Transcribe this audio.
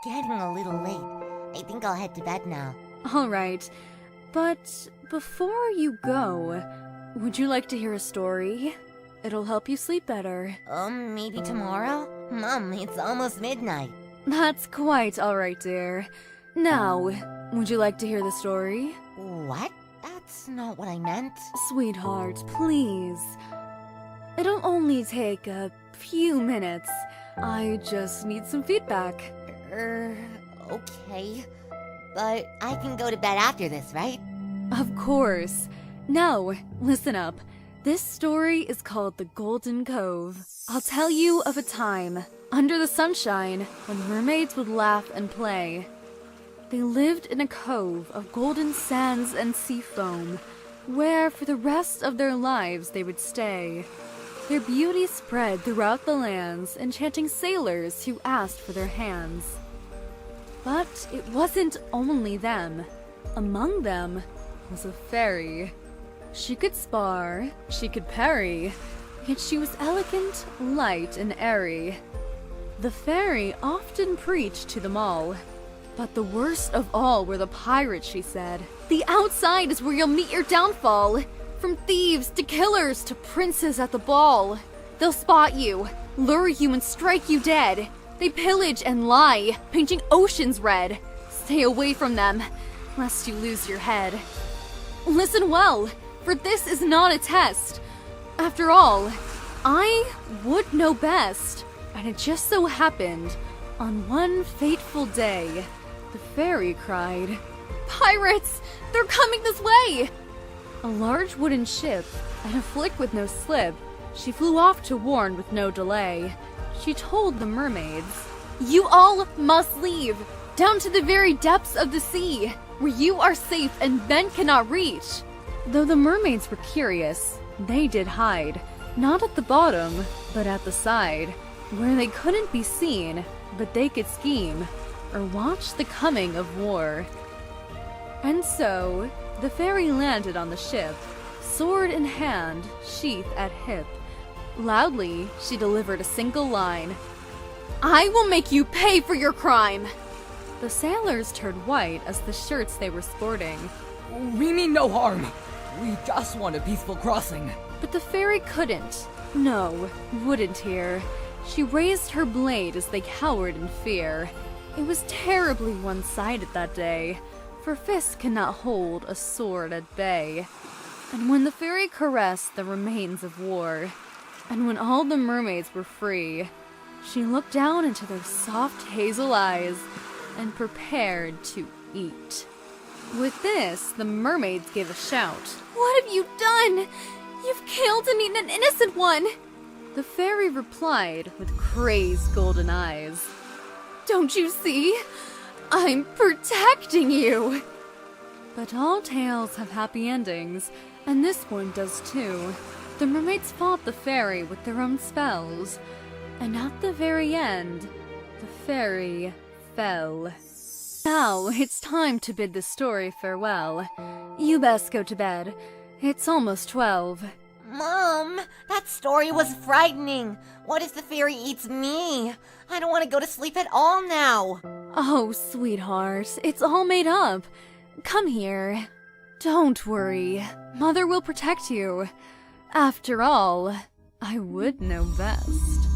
getting a little late. I think I'll head to bed now. Alright, but before you go, would you like to hear a story? It'll help you sleep better. Maybe tomorrow? Mom, it's almost midnight. That's quite alright, dear. Now, would you like to hear the story? What? That's not what I meant. Sweetheart, please. It'll only take a few minutes. I just need some feedback. Okay. But I can go to bed after this, right? Of course. Now, listen up. This story is called The Golden Cove. I'll tell you of a time, under the sunshine, when mermaids would laugh and play. They lived in a cove of golden sands and sea foam, where for the rest of their lives they would stay. Their beauty spread throughout the lands, enchanting sailors who asked for their hands. But it wasn't only them. Among them was a fairy. She could spar, she could parry, yet she was elegant, light, and airy. The fairy often preached to them all. But the worst of all were the pirates, she said. The outside is where you'll meet your downfall. From thieves to killers to princes at the ball. They'll spot you, lure you, and strike you dead. They pillage and lie, painting oceans red. Stay away from them, lest you lose your head. Listen well, for this is not a test. After all, I would know best. And it just so happened, on one fateful day, the fairy cried, "Pirates! They're coming this way!" A large wooden ship, and a flick with no slip, she flew off to warn with no delay. She told the mermaids, "You all must leave, down to the very depths of the sea, where you are safe and men cannot reach." Though the mermaids were curious, they did hide, not at the bottom, but at the side, where they couldn't be seen, but they could scheme, or watch the coming of war. And so, the fairy landed on the ship, sword in hand, sheath at hip. Loudly, she delivered a single line, "I will make you pay for your crime!" The sailors turned white as the shirts they were sporting. "We mean no harm. We just want a peaceful crossing." But the fairy couldn't, no, wouldn't hear. She raised her blade as they cowered in fear. It was terribly one-sided that day, for fists cannot hold a sword at bay. And when the fairy caressed the remains of war, and when all the mermaids were free, she looked down into their soft hazel eyes and prepared to eat. With this, the mermaids gave a shout. "What have you done? You've killed and eaten an innocent one!" The fairy replied with crazed golden eyes, "Don't you see? I'm protecting you!" But all tales have happy endings, and this one does too. The mermaids fought the fairy with their own spells, and at the very end, the fairy fell. Now it's time to bid the story farewell. You best go to bed. It's almost 12. Mom, that story was frightening. What if the fairy eats me? I don't want to go to sleep at all now. Oh, sweetheart, it's all made up. Come here. Don't worry. Mother will protect you. After all, I would know best.